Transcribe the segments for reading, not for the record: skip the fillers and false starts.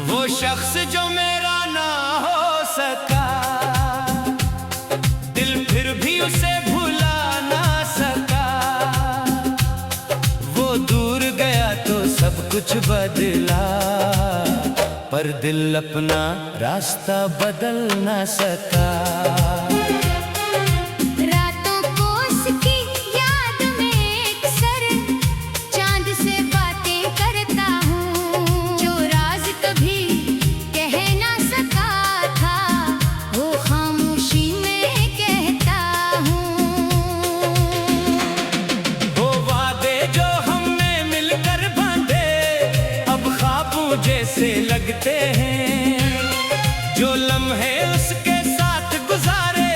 वो शख्स जो मेरा ना हो सका, दिल फिर भी उसे भुला ना सका। वो दूर गया तो सब कुछ बदला, पर दिल अपना रास्ता बदल ना सका। जैसे लगते हैं जो लम्हे उसके साथ गुजारे,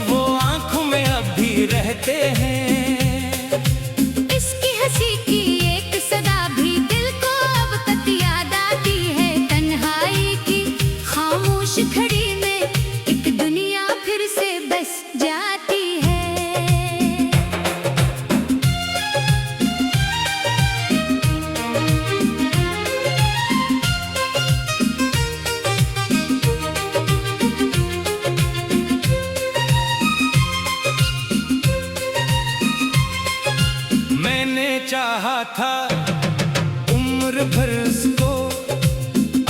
वो आंखों में अब भी रहते हैं। इसकी हंसी की एक सदा भी दिल को अब तक याद आती है। तन्हाई की खामोश घड़ी में एक दुनिया फिर से बस जाती है। चाहा था उम्र भर उसको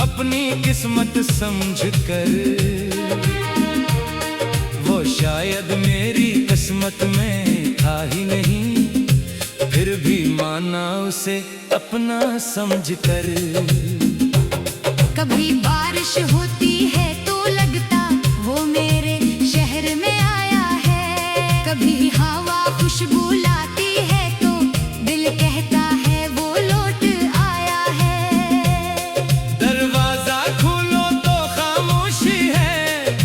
अपनी किस्मत समझकर, वो शायद मेरी किस्मत में था ही नहीं, फिर भी माना उसे अपना समझकर। कभी बारिश होती है तो लगता वो मेरे शहर में आया है। कभी हवा खुशबू लाती है कहता है वो लौट आया है। दरवाजा खोलो तो खामोशी है,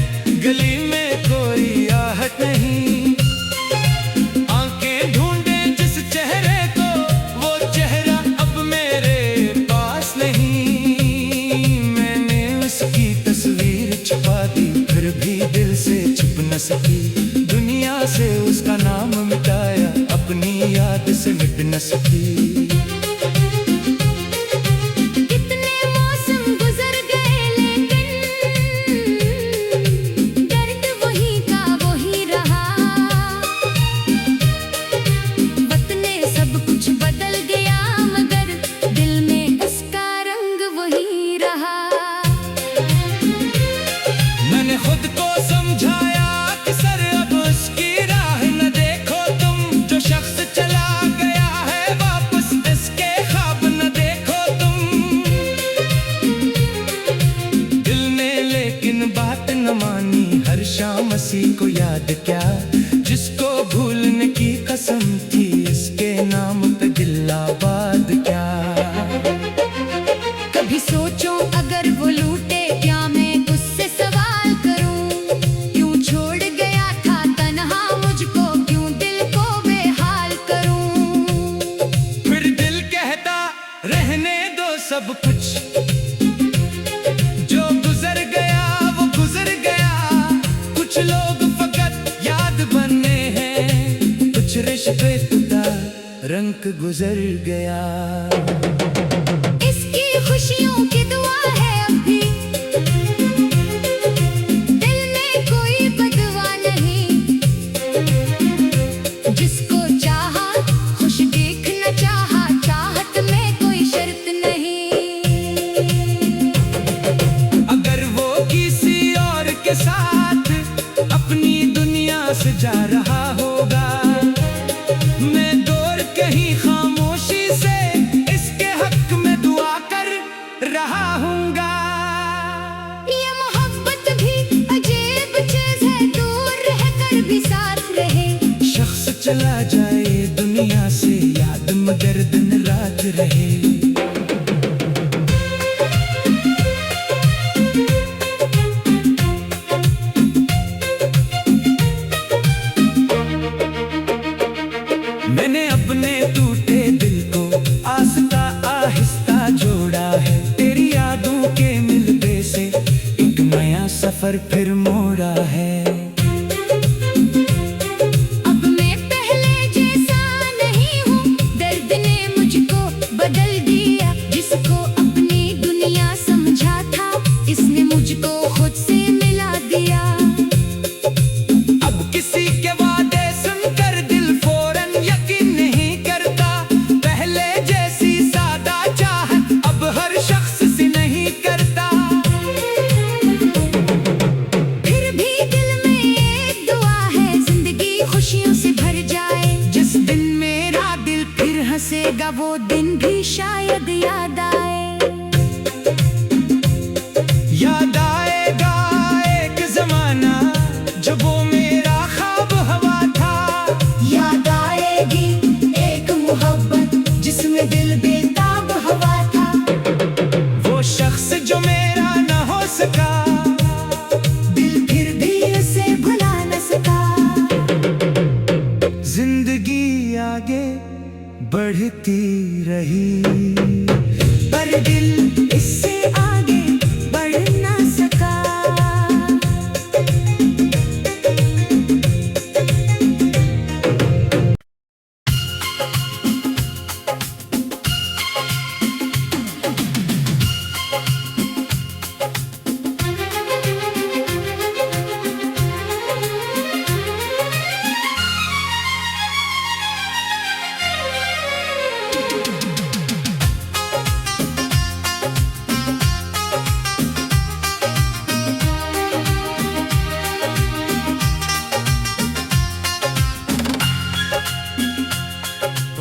गली में कोई आहट नहीं। आंखें ढूंढे जिस चेहरे को, वो चेहरा अब मेरे पास नहीं। मैंने उसकी तस्वीर छुपा दी, फिर भी दिल से छुप न सकी। दुनिया से उसका नाम मिटाया, अपनी याद से मिट न सकी। कितने मौसम गुजर गए लेकिन दर्द वही का वही रहा। वक्त ने सब कुछ बदल दिया, मगर दिल में उसका रंग वही रहा। मैंने खुद को समझाया कि सर अब उसकी राह न देखो तुम। जो शख्स चला गया है वापस इसके ख्वाब न देखो तुम। दिल ने लेकिन बात न मानी, हर शाम मसी को याद क्या, जिसको भूलने की कसम थी, इसके नाम पे दिल आबाद क्या। कभी सोचो अगर वो लूटे क्या मैं उससे सवाल करूं। क्यों छोड़ गया था तन्हा मुझको, क्यों दिल को बेहाल करूं। फिर दिल कहता रहने दो सब कुछ, जो गुजर गया वो गुजर गया। कुछ लोग फकत याद बने हैं, कुछ रिश्ते टूटा रंग गुजर गया। इसकी खुशियों की दुआ है अब भी, दिल में कोई बदवा नहीं। जिसको चाहा खुश देखना चाहा, चाहत में कोई शर्त नहीं। अगर वो किसी और के साथ अपनी दुनिया से जा रहा होगा, मैं दूर कहीं खामोशी से इसके हक में दुआ कर रहा हूँगा। ये मोहब्बत भी अजीब चीज है, दूर रहकर भी साथ रहे। शख्स चला जाए दुनिया से, याद मगर दिन रात रहे। सफर फिर मोड़ा है। अब मैं पहले जैसा नहीं हूँ, दर्द ने मुझको बदल दिया। जिसको अपनी दुनिया समझा था, इसने मुझको खुद से मिला दिया। अब किसी के वादे सुनकर दिल फौरन यकीन नहीं करता। पहले जैसी सादा चाहत अब हर शख्स से नहीं करता। फिर भी दिल में एक दुआ है, जिंदगी खुशियों से भर जाए। जिस दिन मेरा दिल फिर हंसेगा वो दिन भी शायद याद आए। याद आएगा एक जमाना जब वो मेरा ख्वाब हवा था। याद आएगी एक मोहब्बत जिसमें दिल बेताब हवा था। वो शख्स जो मेरा न हो सका, दिल फिर भी उसे भुला न सका। जिंदगी आगे बढ़ती रही, पर दिल इससे आगे बढ़ ना सका।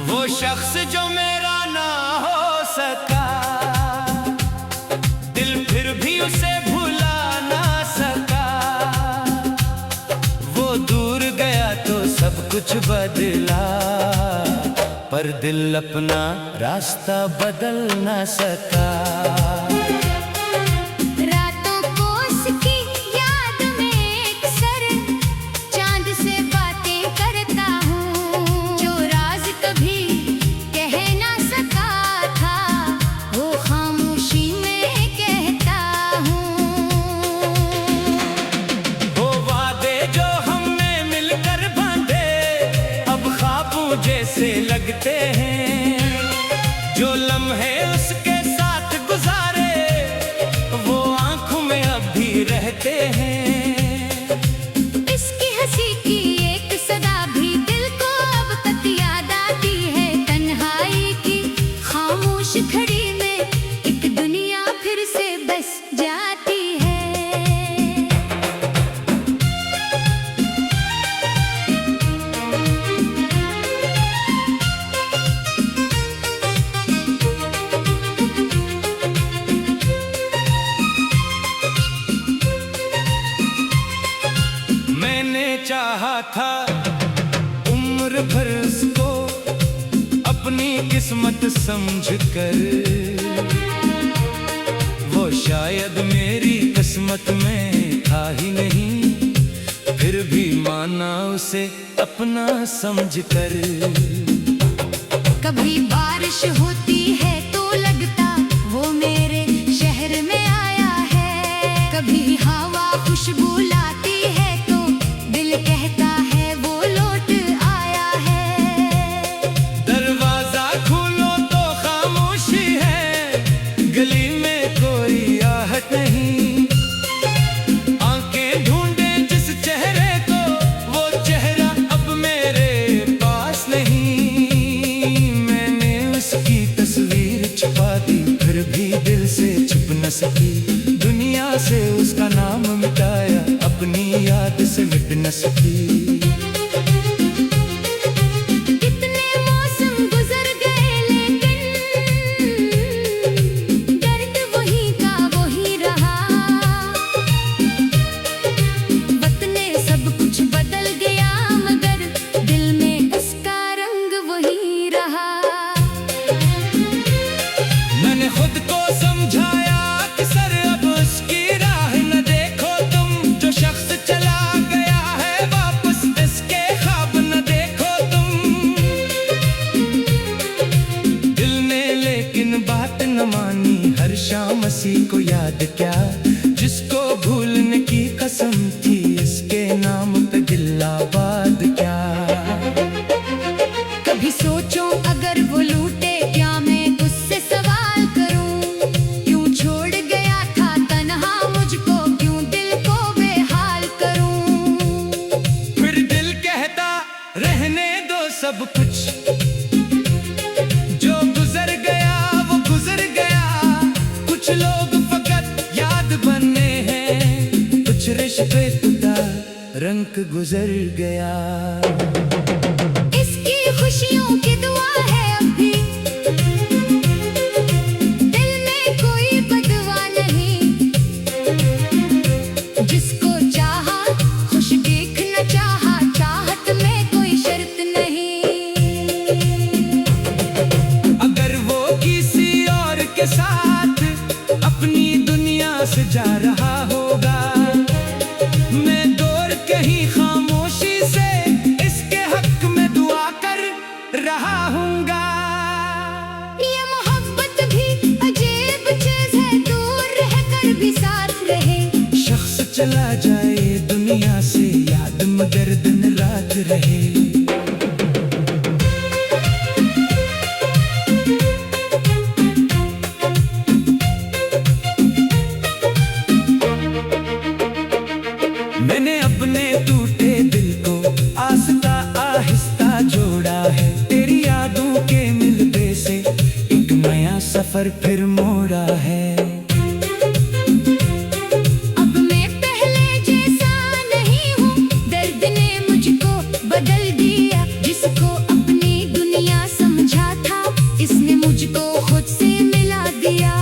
वो शख्स जो मेरा ना हो सका, दिल फिर भी उसे भुला ना सका। वो दूर गया तो सब कुछ बदला, पर दिल अपना रास्ता बदल ना सका। रातों को उसकी याद में अक्सर चांद से बातें करता हूँ। जो राज कभी कह ना सका था, वो खामोशी में कहता हूँ। वो वादे जो हमने मिलकर बांधे अब ख्वाबों जैसे लगते हैं। जो लम्हे उसके साथ गुजारे वो आंखों में अब भी रहते हैं। इसकी हंसी की एक सदा भी दिल को अब तक याद आती है। तन्हाई की खामोश घड़ी में एक दुनिया फिर से बस जाती है। मैंने चाहा था उम्र भर उसको अपनी किस्मत समझकर, वो शायद मेरी किस्मत में था ही नहीं। फिर भी माना उसे अपना समझकर। कभी बारिश होती है तो लगता वो मेरे शहर में आया है। कभी हवा खुशबू लाती है तो दिल कहता है वो लौट आया है। दरवाजा खोलो तो खामोशी है, गली में कोई आहट नहीं। आंखें ढूंढे जिस चेहरे को, वो चेहरा अब मेरे पास नहीं। मैंने उसकी तस्वीर छुपा दी, फिर भी दिल से छुप न सकी। दुनिया से उसका नाम मिटाया, अपनी याद से मिट न सकी। कितने मौसम गुजर गए लेकिन दर्द वही का वही रहा। वक्त ने सब कुछ बदल गया मगर दिल में उसका रंग वही रहा। मैंने खुद को समझाया कि सर अब उसकी राह न देखो तुम। जो शख्स चला गया है वापस इसके ख्वाब न देखो तुम। दिल ने लेकिन बात न मानी, हर शाम उसी को याद क्या, जिसको भूलने की कुछ लोग फकत याद बने हैं, कुछ रिश्ते टूटा रंग गुजर गया। इसकी खुशियों की दुआ है अब भी, दिल में कोई बदवा नहीं। जिसको चाहा खुश देखना चाहा, चाहत में कोई शर्त नहीं। अगर वो किसी और के साथ अपनी दुनिया से जा रहा होगा, मैं दूर कहीं खामोशी से इसके हक में दुआ कर रहा हूँगा। ये मोहब्बत भी अजीब चीज है, दूर रहकर भी साथ रहे। शख्स चला जाए दुनिया से, याद मगर दिन रात रहे। मैंने अपने टूटे दिल को आस्ता आहिस्ता जोड़ा है, तेरी यादों के मिलने से एक नया सफर फिर मोड़ा है। अब मैं पहले जैसा नहीं हूँ, दर्द ने मुझको बदल दिया। जिसको अपनी दुनिया समझा था, इसने मुझको खुद से मिला दिया।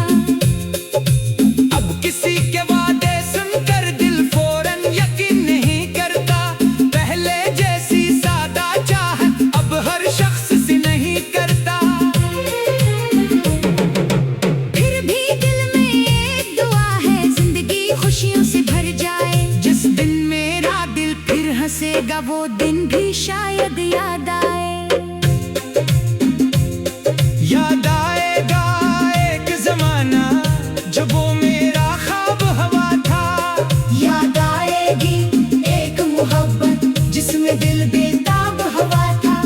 अब किसी के वादे सुनकर दिल फौरन यकीन नहीं करता, पहले जैसी सादा चाहत अब हर शख्स से नहीं करता। फिर भी दिल में एक दुआ है, जिंदगी खुशियों से भर जाए। जिस दिन मेरा दिल फिर हंसेगा वो दिन भी शायद याद आए। याद आएगा एक जमाना जब वो मेरा ख्वाब हवा था। याद आएगी एक मोहब्बत जिसमें दिल बेताब हवा था।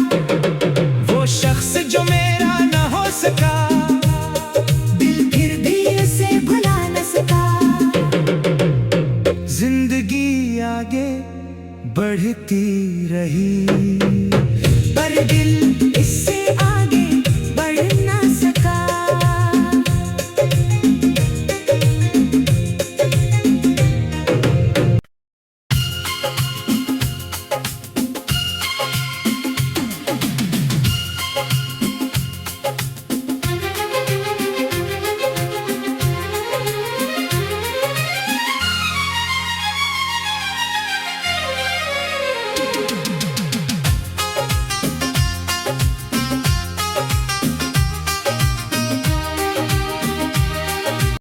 वो शख्स जो मेरा न हो सका, दिल फिर भी उसे भुला न सका। जिंदगी आगे बढ़ती रही पर दिल